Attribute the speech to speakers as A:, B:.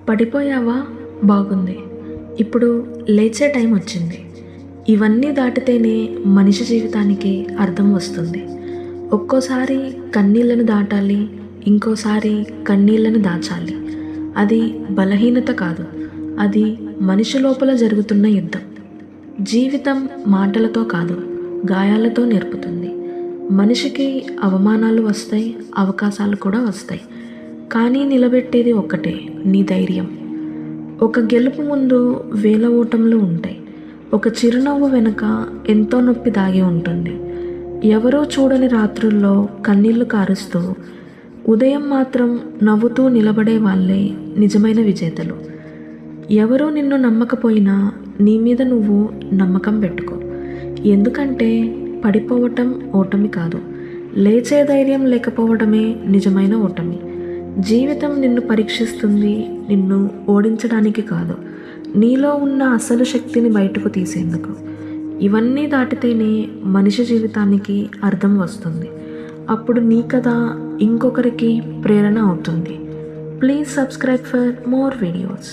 A: పడిపోయావా? బాగుంది. ఇప్పుడు లేచే టైం వచ్చింది. ఇవన్నీ దాటితేనే మనిషి జీవితానికి అర్థం వస్తుంది. ఒక్కోసారి కన్నీళ్లను దాటాలి, ఇంకోసారి కన్నీళ్లను దాచాలి. అది బలహీనత కాదు, అది మనిషి లోపల జరుగుతున్న యుద్ధం. జీవితం మాటలతో కాదు, గాయాలతో నేర్పుతుంది. మనిషికి అవమానాలు వస్తాయి, అవకాశాలు కూడా వస్తాయి. కానీ నిలబెట్టేది ఒక్కటే, నీ ధైర్యం. ఒక గెలుపు ముందు వేల ఓటములు ఉంటాయి. ఒక చిరునవ్వు వెనుక ఎంతో నొప్పి దాగి ఉంటుంది. ఎవరో చూడని రాత్రుల్లో కన్నీళ్లు కారుస్తూ ఉదయం మాత్రం నవ్వుతూ నిలబడే వాళ్ళే నిజమైన విజేతలు. ఎవరూ నిన్ను నమ్మకపోయినా నీ మీద నువ్వు నమ్మకం పెట్టుకో. ఎందుకంటే పడిపోవటం ఓటమి కాదు, లేచే ధైర్యం లేకపోవడమే నిజమైన ఓటమి. జీవితం నిన్ను పరీక్షిస్తుంది, నిన్ను ఓడించడానికి కాదు, నీలో ఉన్న అసలు శక్తిని బయటకు తీసేందుకు. ఇవన్నీ దాటితేనే మనిషి జీవితానికి అర్థం వస్తుంది. అప్పుడు నీ కథ ఇంకొకరికి ప్రేరణ అవుతుంది. Please subscribe for more videos.